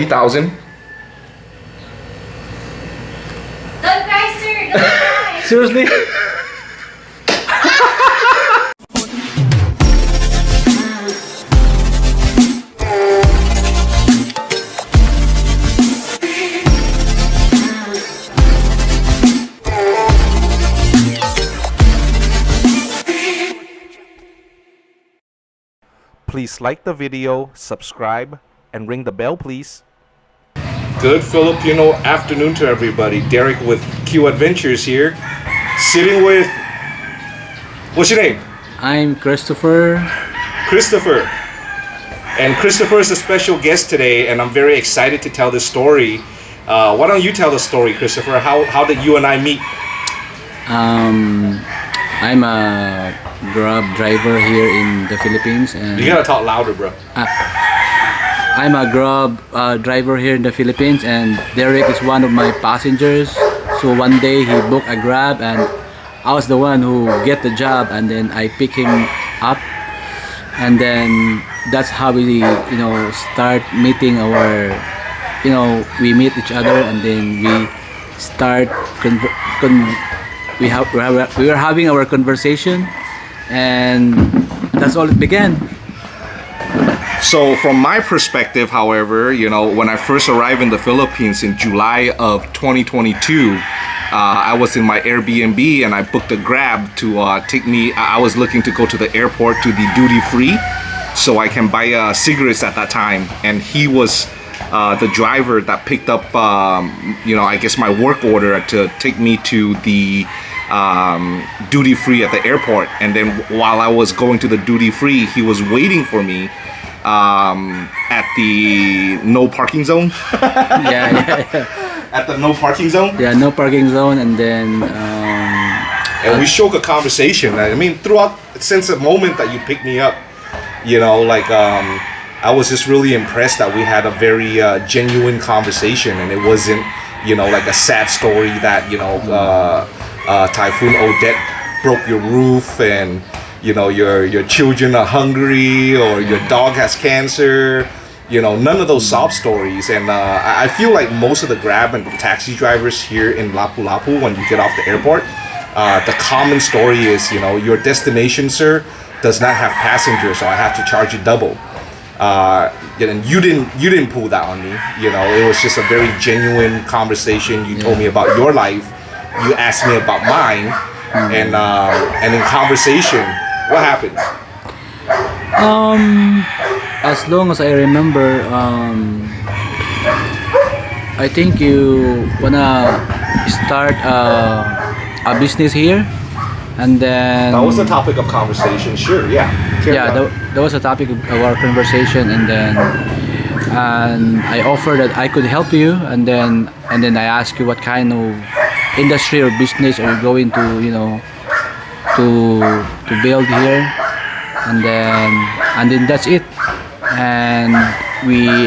3,000. Don't cry, sir. Don't cry. Seriously? Please like the video, subscribe, and ring the bell, please. Good Filipino afternoon to everybody. Derek with Q Adventures here, sitting with, what's your name? I'm Christopher. Christopher. And Christopher is a special guest today, and I'm very excited to tell this story. Why don't you tell the story, Christopher? How did you and I meet? I'm a Grab driver here in the Philippines, and You gotta talk louder, bro. I'm a Grab driver here in the Philippines, and Derek is one of my passengers. So one day he booked a Grab, and I was the one who get the job, and then I pick him up, and then that's how we start meeting our we meet each other, and then we start we were having our conversation, and that's all it began. So from my perspective, however, when I first arrived in the Philippines in July of 2022, I was in my Airbnb and I booked a Grab to take me. I was looking to go to the airport to the duty free so I can buy cigarettes at that time. And he was the driver that picked up, I guess my work order to take me to the duty free at the airport. And then while I was going to the duty free, he was waiting for me at the no parking zone. yeah. At the no parking zone. Yeah, no parking zone, and then And we struck a conversation. I mean, throughout since the moment that you picked me up, I was just really impressed that we had a very genuine conversation, and it wasn't like a sad story that Typhoon Odette broke your roof, and your children are hungry, or your dog has cancer. None of those sob stories. And I feel like most of the Grab and taxi drivers here in Lapu-Lapu, when you get off the airport, the common story is, your destination, sir, does not have passengers, so I have to charge you double. And you didn't pull that on me. It was just a very genuine conversation. You told me about your life. You asked me about mine, and in conversation, what happened? As long as I remember, I think you wanna start a business here, and then That was the topic of conversation. Sure, yeah. that was a topic of our conversation, and I offered that I could help you, and then I asked you what kind of industry or business are you going to to build here, and then that's it. And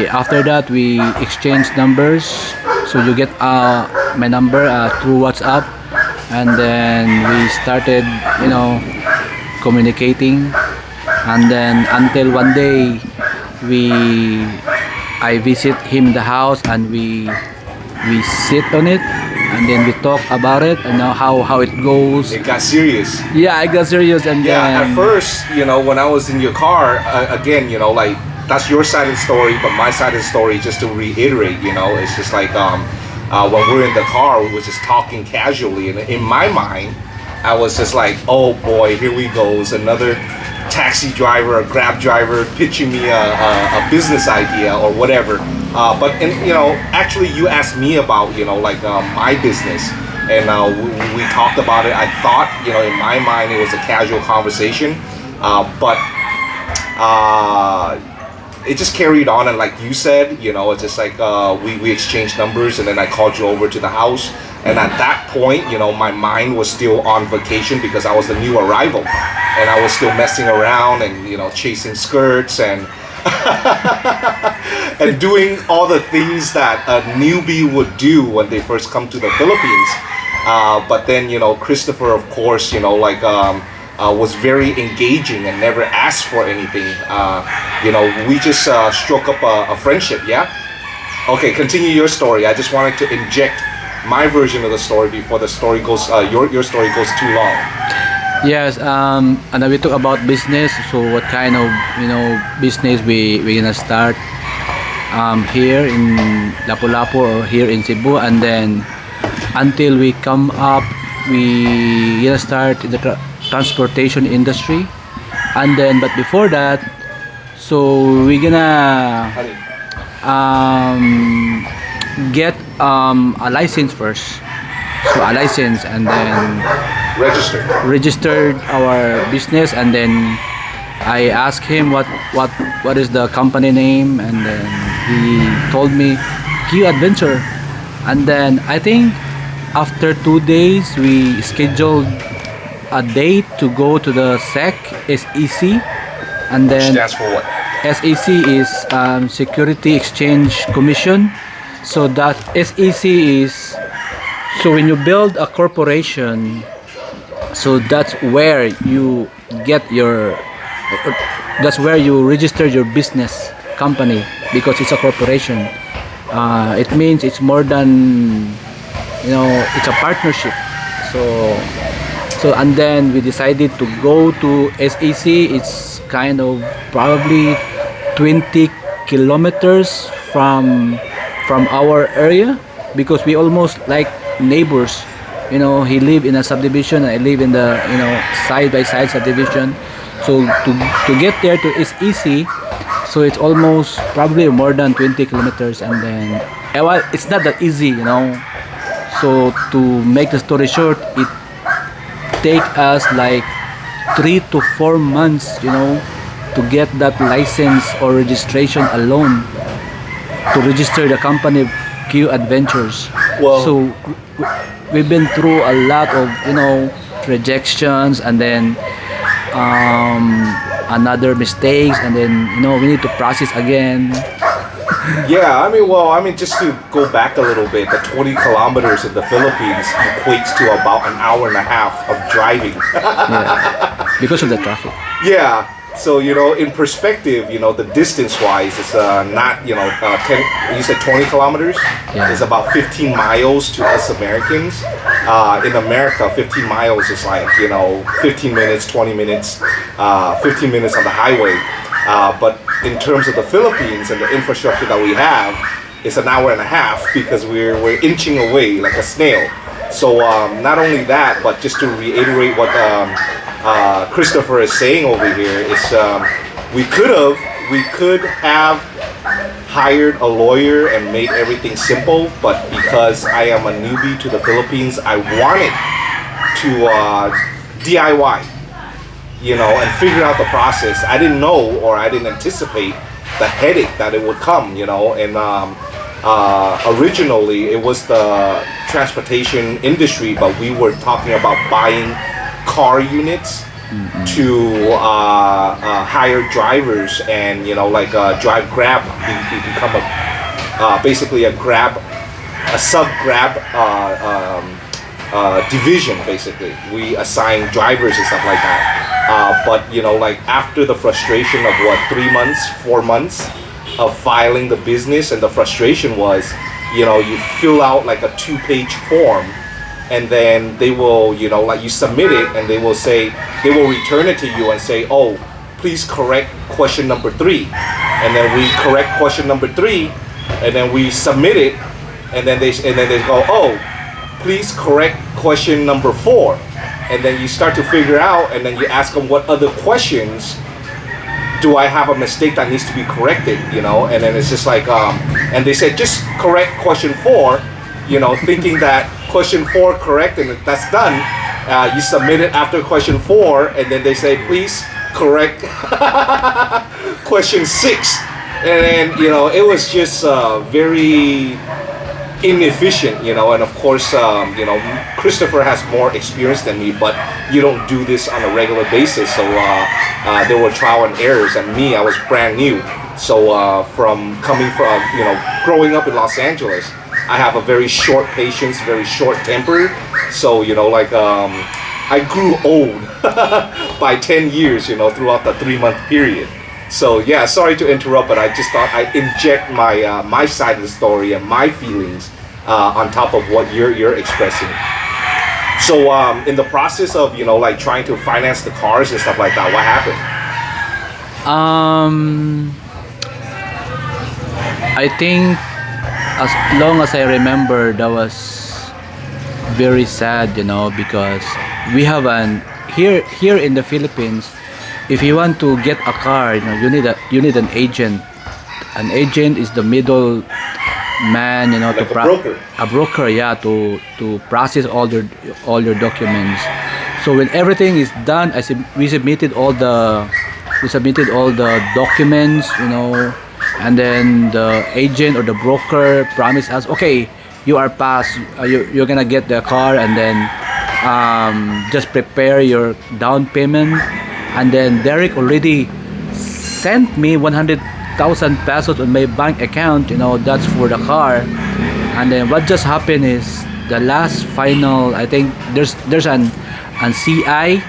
after that we exchanged numbers, so you get my number through WhatsApp, and then we started communicating, and then until one day I visit him the house, and we sit on it, and then we talk about it, and how it goes. It got serious. Yeah, I got serious, and Yeah, then at first, when I was in your car, again, like, that's your side of the story, but my side of the story, just to reiterate, it's just like, when we're in the car, we were just talking casually, and in my mind, I was just like, oh boy, here we goes, another taxi driver, a Grab driver pitching me a business idea or whatever. But actually, you asked me about my business, and we talked about it. I thought in my mind it was a casual conversation, but it just carried on, and like you said, it's just like we exchanged numbers, and then I called you over to the house. And at that point, my mind was still on vacation because I was the new arrival, and I was still messing around and chasing skirts and and doing all the things that a newbie would do when they first come to the Philippines. But then Christopher, of course, was very engaging and never asked for anything. We just struck up a friendship, yeah? Okay, continue your story. I just wanted to inject my version of the story before the story goes. Your story goes too long. Yes, and then we talk about business. So what kind of business we gonna start here in Lapu-Lapu or here in Cebu, and then until we come up, we gonna start in the transportation industry, and then but before that, so we gonna Honey. get a license first. So a license, and then Register. registered our business, and then I asked him what is the company name, and then he told me Q Adventure, and then I think after 2 days we scheduled a date to go to the SEC, and Which then stands for what? SEC is Security Exchange Commission. So that SEC is, so when you build a corporation, so that's where you get your, that's where you register your business company, because it's a corporation. It means it's more than, it's a partnership. So and then we decided to go to SEC. It's kind of probably 20 kilometers from our area, because we almost like neighbors. He live in a subdivision, and I live in the side by side subdivision. So to get there to SEC, so it's almost probably more than 20 kilometers, and then well, it's not that easy. So to make the story short, it take us like 3 to 4 months, to get that license or registration alone, to register the company Q Adventures. Well- So we've been through a lot of rejections, and then another mistakes, and then we need to process again. Yeah, I mean, just to go back a little bit, the 20 kilometers in the Philippines equates to about an hour and a half of driving. Yeah, because of the traffic. Yeah. So, in perspective, the distance-wise, it's not, 10, you said 20 kilometers? Yeah. It's about 15 miles to us Americans. In America, 15 miles is like, 15 minutes, 20 minutes, 15 minutes on the highway. But in terms of the Philippines and the infrastructure that we have, it's an hour and a half, because we're inching away like a snail. So not only that, but just to reiterate what Christopher is saying over here, is we could have hired a lawyer and made everything simple, but because I am a newbie to the Philippines, I wanted to DIY, and figure out the process. I didn't know, or I didn't anticipate the headache that it would come, and originally it was the transportation industry, but we were talking about buying car units to hire drivers, and drive Grab, become basically a sub Grab division. Basically, we assign drivers and stuff like that. But after the frustration of 3 months, 4 months of filing the business, and the frustration was, you fill out like a 2-page form, and then they will, you submit it, and they will return it to you and say, oh, please correct question number 3, and then we correct question number 3, and then we submit it, and then they go, oh, please correct question number 4, and then you start to figure out, and then you ask them, what other questions do I have a mistake that needs to be corrected, and then it's just like, and they said, just correct question 4, thinking that question 4 correct, and that's done. You submit it after question 4, and then they say, please correct question 6, and then it was just very inefficient, and of course, Christopher has more experience than me, but you don't do this on a regular basis, so there were trial and errors, and me, I was brand new, so from growing up in Los Angeles, I have a very short patience, very short temper, so I grew old by 10 years, throughout the 3-month period. So yeah, sorry to interrupt, but I just thought I'd inject my side of the story and my feelings on top of what you're expressing. So in the process of like trying to finance the cars and stuff like that, what happened? I think as long as I remember, that was very sad, because we have here in the Philippines. If you want to get a car, you need an agent. An agent is the middle man, Like a broker. a broker, yeah, to process all your documents. So when everything is done, we submitted all the documents, and then the agent or the broker promised us, okay, you are passed, you're gonna get the car, and then just prepare your down payment. And then Derek already sent me 100,000 pesos on my bank account, that's for the car. And then what just happened is the last final, I think there's an CI.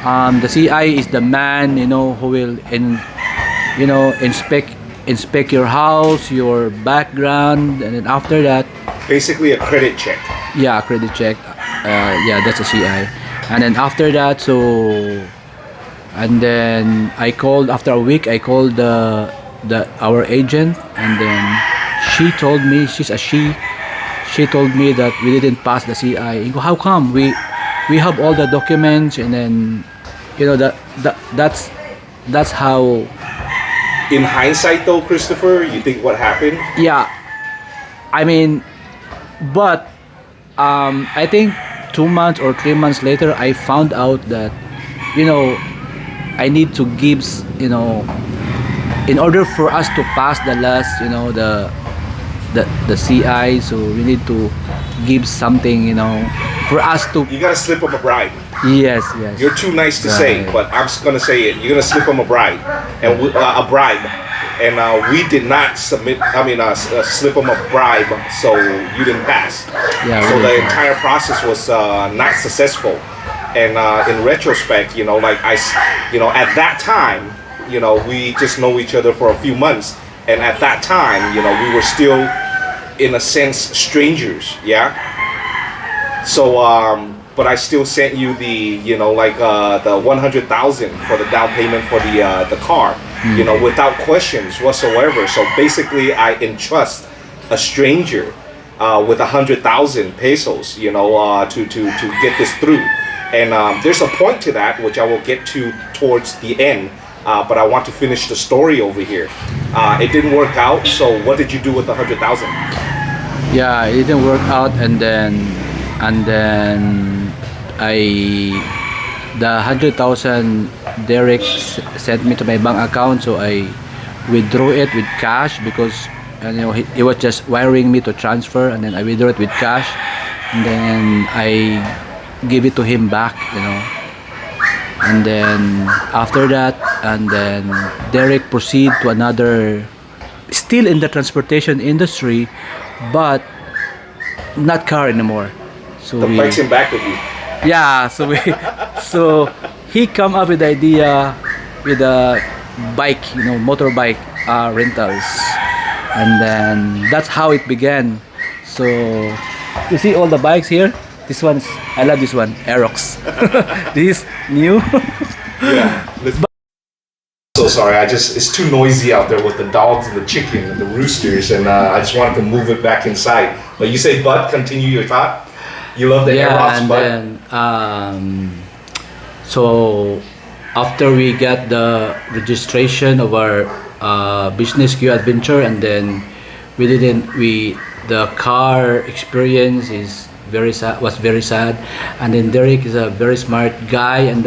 The CI is the man, who will inspect your house, your background, and then after that, Basically a credit check. yeah, credit check. Yeah, that's a CI. And then after that, and then after a week, I called our agent, and then she told me, she told me that we didn't pass the CI. I go, how come? We have all the documents, and then that's how. In hindsight, though, Christopher, you think what happened? Yeah, I mean, but I think 2 months or 3 months later, I found out that I need to give, in order for us to pass the last, the CI, so we need to give something, for us to. You gotta slip them a bribe. Yes. You're too nice to say, Right. but I'm just gonna say it. You're gonna slip them a bribe, and we did not submit. Slip them a bribe, so you didn't pass. Yeah, So we the didn't pass. entire process was not successful. And in retrospect, at that time, we just know each other for a few months, and at that time, we were still, in a sense, strangers. Yeah. So, but I still sent you the 100,000 for the down payment for the car, without questions whatsoever. So basically, I entrust a stranger with 100,000 pesos, to get this through. And there's a point to that, which I will get to towards the end. But I want to finish the story over here. It didn't work out. So what did you do with the 100,000? Yeah, it didn't work out, and then the 100,000 Derek sent me to my bank account, so I withdrew it with cash because he was just wiring me to transfer, and then I withdrew it with cash, and then I give it to him back, and then after that, and then Derek proceed to another, still in the transportation industry, but not car anymore. So The bike's in back of you. yeah, so he come up with the idea with a bike, motorbike rentals, and then that's how it began. So you see all the bikes here. I love this one, Aerox. This is new. Yeah. So sorry, it's too noisy out there with the dogs and the chicken and the roosters, and I just wanted to move it back inside. But you say, Bud, continue your thought. You love the Aerox, and Bud? then so after we got the registration of our business Q adventure, and then the car experience was very sad, and then Derek is a very smart guy, and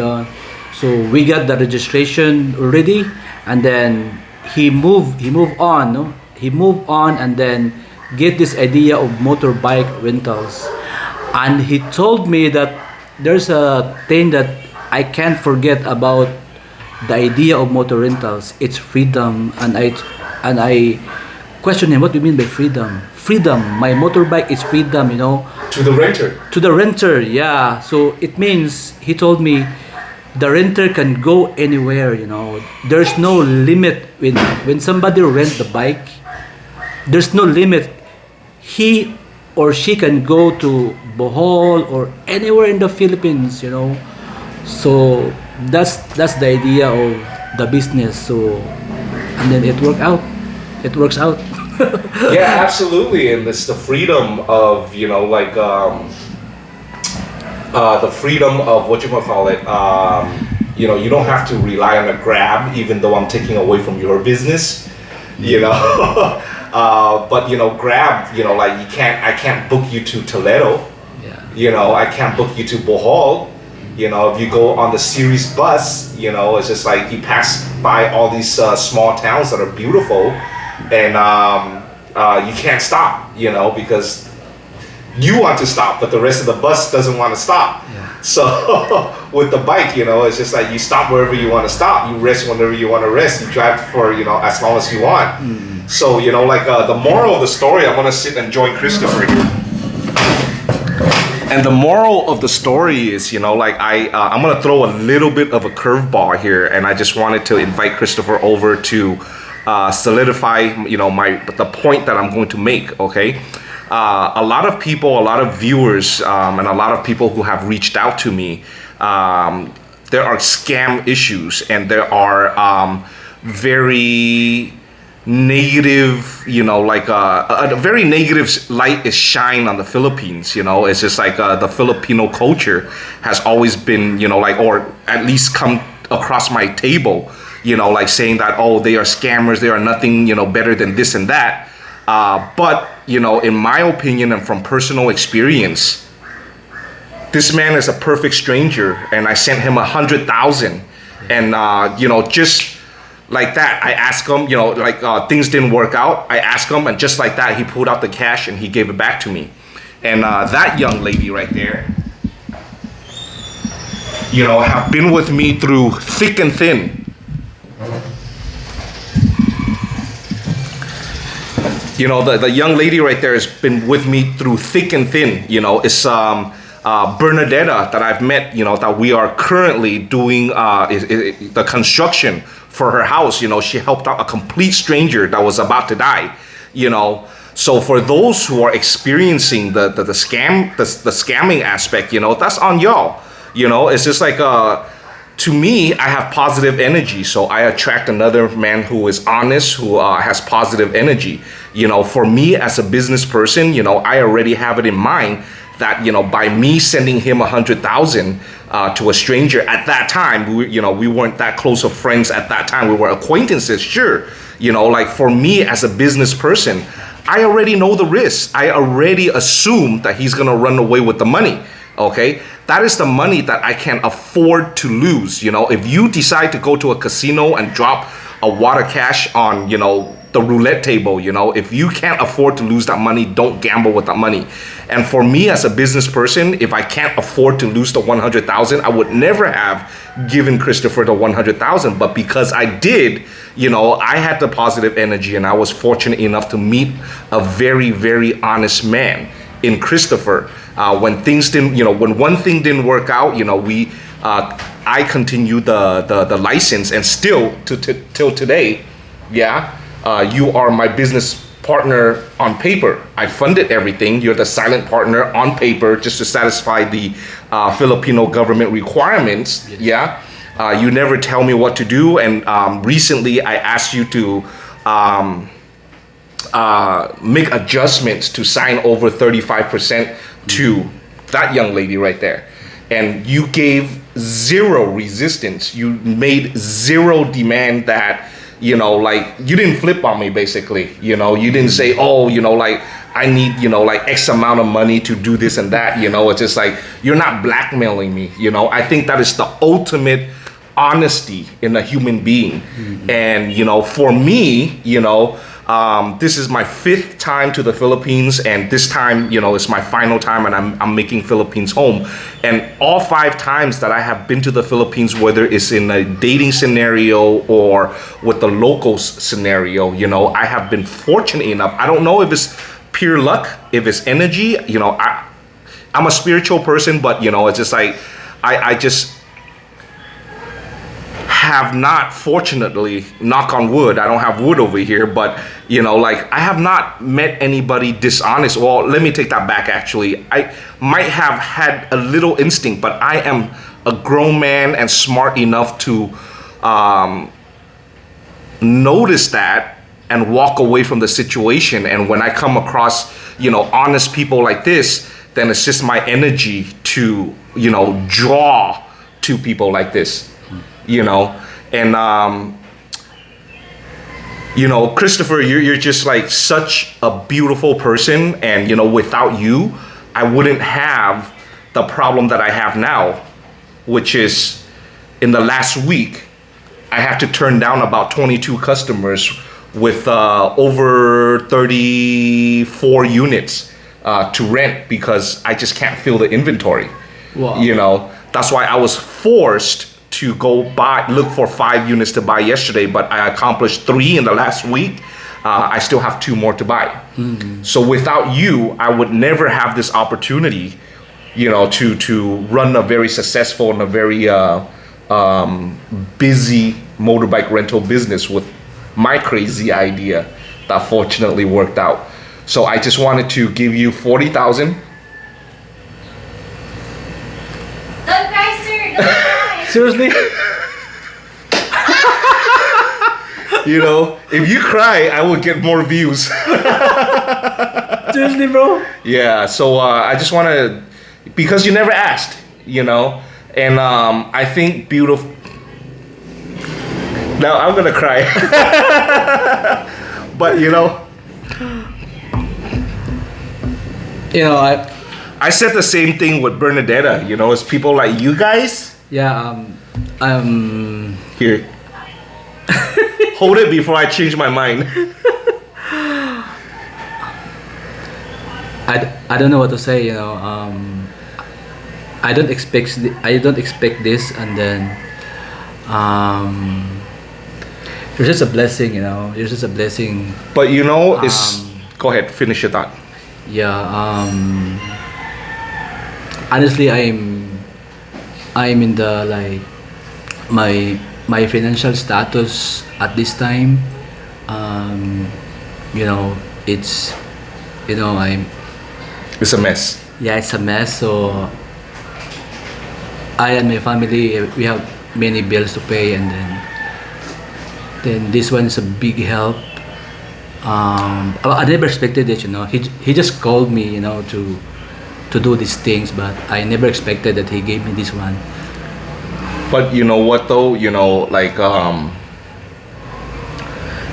so we got the registration already, and then he moved on, no? He moved on, and then get this idea of motorbike rentals, and he told me that there's a thing that I can't forget about the idea of motor rentals. It's freedom, and I questioned him, what do you mean by freedom? Freedom, my motorbike is freedom, To the renter. to the renter, yeah. So it means, he told me, the renter can go anywhere, there's no limit. When somebody rent the bike, there's no limit. He or she can go to Bohol or anywhere in the Philippines, so that's the idea of the business. So, and then it works out. Yeah, absolutely. And it's the freedom of, the freedom of what you gonna call it. You don't have to rely on a Grab, even though I'm taking away from your business. But Grab, I can't book you to Toledo. Yeah. I can't book you to Bohol. If you go on the series bus, it's just like you pass by all these small towns that are beautiful, and you can't stop, because you want to stop, but the rest of the bus doesn't want to stop. Yeah. So with the bike, it's just like you stop wherever you want to stop, you rest whenever you want to rest, you drive for as long as you want. So the moral of the story, I'm gonna sit and join Christopher here. And the moral of the story is, I'm gonna throw a little bit of a curveball here, and I just wanted to invite Christopher over to solidify, the point that I'm going to make. Okay, a lot of people, a lot of viewers, and a lot of people who have reached out to me, there are scam issues, and there are very negative, a very negative light is shined on the Philippines. It's just like the Filipino culture has always been, or at least come across my table, saying that, oh, they are scammers, they are nothing, better than this and that. But in my opinion and from personal experience, this man is a perfect stranger, and I sent him 100,000, and just like that, I asked him, things didn't work out. I asked him, and just like that, he pulled out the cash and he gave it back to me. And that young lady right there, have been with me through thick and thin. The young lady right there has been with me through thick and thin. It's Bernadetta that I've met, that we are currently doing the construction for her house. She helped out a complete stranger that was about to die. So for those who are experiencing the scamming aspect, that's on y'all. It's just like to me, I have positive energy, so I attract another man who is honest, who has positive energy. For me as a business person, I already have it in mind that by me sending him 100,000 to a stranger at that time, we weren't that close of friends at that time. We were acquaintances, sure. For me as a business person, I already know the risks. I already assume that he's gonna run away with the money. Okay, that is the money that I can afford to lose. If you decide to go to a casino and drop a wad of cash on, the roulette table, if you can't afford to lose that money, don't gamble with that money. And for me as a business person, if I can't afford to lose the 100,000, I would never have given Christopher the 100,000. But because I did, I had the positive energy, and I was fortunate enough to meet a very, very honest man in Christopher. When things didn't, when one thing didn't work out, I continued the license, and still till today, you are my business partner on paper. I funded everything. You're the silent partner on paper, just to satisfy the Filipino government requirements. Yes. You never tell me what to do, and recently I asked you to make adjustments to sign over 35% to that young lady right there, and you gave zero resistance. You made zero demand that, you didn't flip on me, basically. You didn't say, oh, I need, X amount of money to do this and that. It's just like, you're not blackmailing me. I think that is the ultimate honesty in a human being. Mm-hmm. And, for me, this is my 5th time to the Philippines, and this time, it's my final time, and I'm making Philippines home. And all 5 times that I have been to the Philippines, whether it's in a dating scenario or with the locals scenario, I have been fortunate enough. I don't know if it's pure luck, if it's energy, I'm a spiritual person, but it's just like, have not, fortunately, knock on wood, I don't have wood over here, but like I have not met anybody dishonest. Well, let me take that back actually. I might have had a little instinct, but I am a grown man and smart enough to notice that and walk away from the situation. And when I come across, honest people like this, then it's just my energy to, draw to people like this. And Christopher, you're just like such a beautiful person, and without you I wouldn't have the problem that I have now, which is in the last week I have to turn down about 22 customers with over 34 units to rent because I just can't fill the inventory. Wow. That's why I was forced to go look for 5 units to buy yesterday, but I accomplished 3 in the last week. I still have 2 more to buy. So without you, I would never have this opportunity, to run a very successful and a very busy motorbike rental business with my crazy idea that fortunately worked out. So I just wanted to give you 40,000. Don't cry, sir. Don't cry. Seriously? If you cry, I will get more views. Seriously, bro? Yeah, so I just want to, because you never asked, and I think beautiful. Now I'm gonna cry. But I said the same thing with Bernadetta. It's people like you guys. Yeah. Here. Hold it before I change my mind. I don't know what to say. I don't expect this, and then it's just a blessing. It's just a blessing. But it's go ahead, finish your thought. Yeah. Honestly, I'm in the like my financial status at this time. It's It's a mess. yeah, it's a mess. So I and my family, we have many bills to pay, and then this one is a big help. I never expected it. He just called me, to do these things, but I never expected that he gave me this one. But you know what though,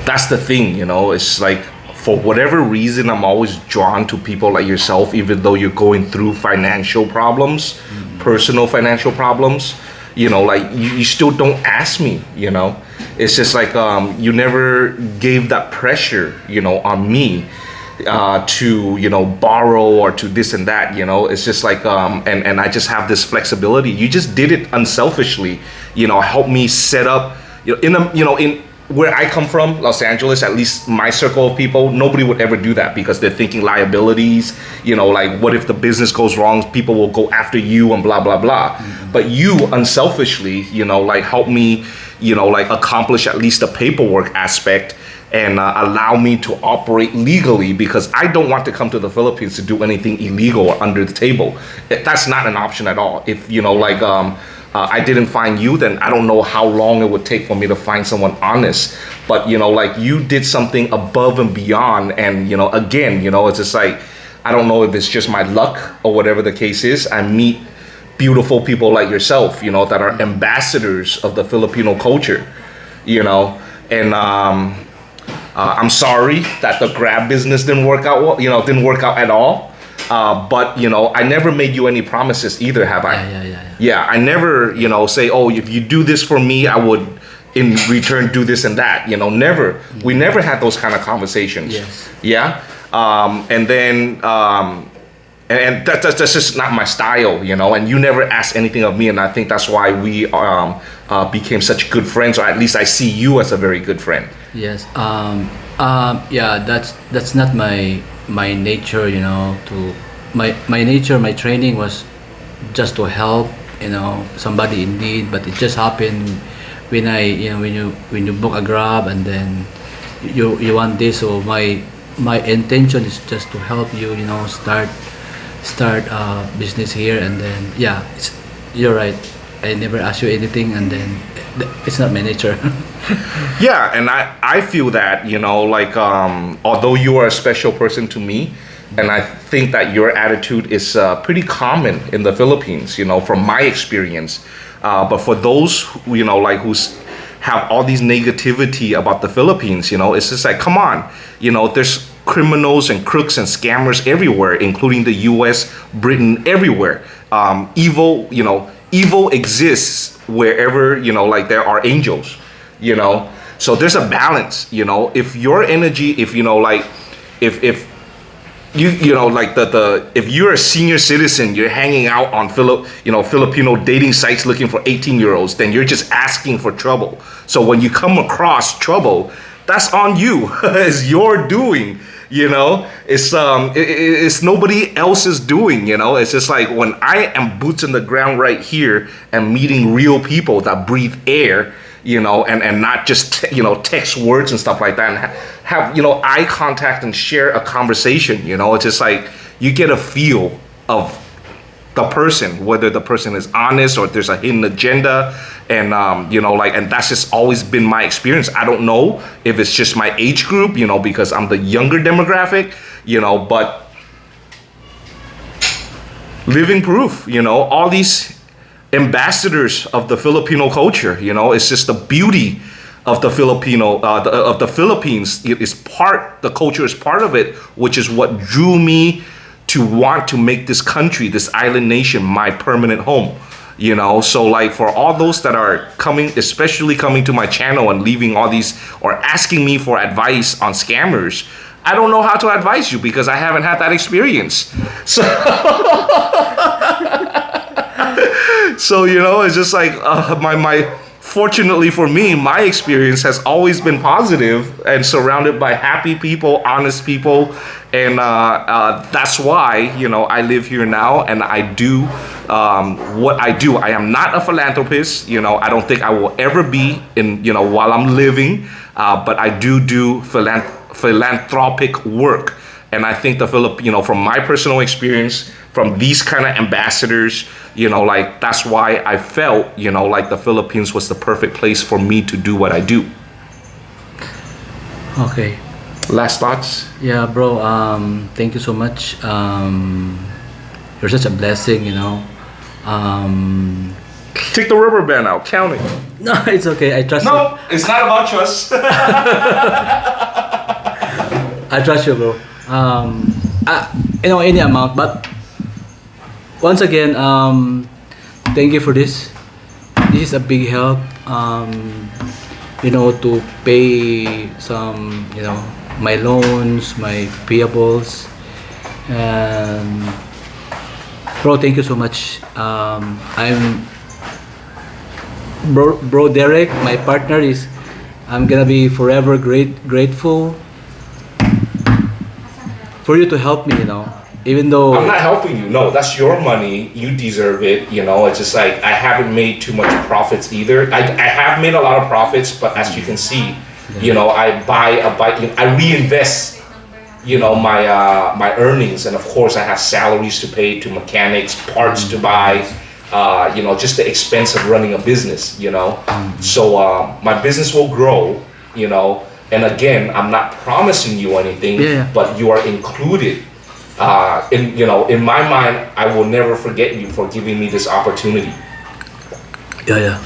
that's the thing, it's like for whatever reason I'm always drawn to people like yourself, even though you're going through financial problems, personal financial problems, you still don't ask me, it's just like you never gave that pressure, on me to borrow or to this and that. It's just like and I just have this flexibility. You just did it unselfishly, help me set up in where I come from, Los Angeles, at least my circle of people, nobody would ever do that because they're thinking liabilities, like what if the business goes wrong, people will go after you and blah, blah, blah. But you unselfishly, help me, accomplish at least the paperwork aspect and allow me to operate legally, because I don't want to come to the Philippines to do anything illegal or under the table. That's not an option at all. If, I didn't find you, then I don't know how long it would take for me to find someone honest. But, you did something above and beyond. And, again, it's just like, I don't know if it's just my luck or whatever the case is. I meet beautiful people like yourself, that are ambassadors of the Filipino culture, and I'm sorry that the Grab business didn't work out well, didn't work out at all. But I never made you any promises either, have I? Yeah, I never, say, oh, if you do this for me, I would in return do this and that. Never. We never had those kind of conversations. Yes. Yeah. And then and that's just not my style, and you never asked anything of me, and I think that's why we became such good friends, or at least I see you as a very good friend. Yes. Yeah, that's not my nature, to my nature, my training was just to help, somebody in need, but it just happened when I when you book a grab and then you want this, so my intention is just to help you, start business here, and then yeah, you're right. I never ask you anything, and then it's not my nature. Yeah, and I feel that, like, although you are a special person to me, and I think that your attitude is pretty common in the Philippines, from my experience. But for those who, like, who's have all these negativity about the Philippines, it's just like, come on, there's criminals and crooks and scammers everywhere, including the U.S., Britain, everywhere. Evil exists wherever, like, there are angels, so there's a balance. If your energy, if like, if like if you're a senior citizen, you're hanging out on Filipino dating sites looking for 18-year-olds, then you're just asking for trouble. So when you come across trouble, that's on you. It's your doing. It's nobody else's doing. It's just like when I am boots on the ground right here and meeting real people that breathe air, and not just text words and stuff like that, and have eye contact and share a conversation. It's just like you get a feel of the person, whether the person is honest or if there's a hidden agenda, and and that's just always been my experience. I don't know if it's just my age group, because I'm the younger demographic, but living proof, all these ambassadors of the Filipino culture, it's just the beauty of the of the Philippines. The culture is part of it, which is what drew me to want to make this country, this island nation, my permanent home. So like, for all those that are especially coming to my channel and leaving all these or asking me for advice on scammers, I don't know how to advise you because I haven't had that experience. So so it's just like fortunately for me, my experience has always been positive and surrounded by happy people, honest people, and that's why I live here now, and I do what I do. I am not a philanthropist. I don't think I will ever be in while I'm living, but I do philanthropic work, and I think from my personal experience, from these kind of ambassadors, like, that's why I felt, like the Philippines was the perfect place for me to do what I do. Okay. Last thoughts? Yeah, bro. Thank you so much. You're such a blessing. Take the rubber band out. Count it. No, it's okay. I trust you. No, it's not about trust. I trust you, bro. Any amount, but once again, thank you for this. This is a big help. To pay some, my loans, my payables, and bro, thank you so much. I'm bro Derek, my partner I'm gonna be forever grateful for you to help me, even though I'm not helping you. No, that's your money. You deserve it. It's just like, I haven't made too much profits either. I have made a lot of profits, but as you can see, I buy a bike. I reinvest, my earnings, and of course I have salaries to pay to mechanics, parts to buy, just the expense of running a business. So my business will grow. And again, I'm not promising you anything, but you are included. In my mind, I will never forget you for giving me this opportunity. Yeah.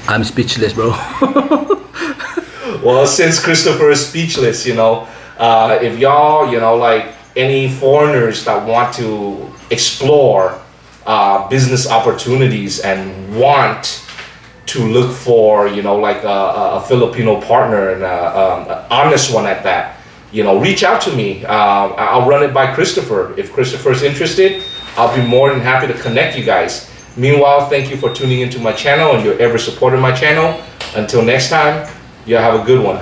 I'm speechless, bro. Well, since Christopher is speechless, if y'all, like any foreigners that want to explore business opportunities and want to look for, like a Filipino partner and an honest one at that, reach out to me. I'll run it by Christopher. If Christopher's interested, I'll be more than happy to connect you guys. Meanwhile, thank you for tuning into my channel and your ever supported my channel. Until next time, you have a good one.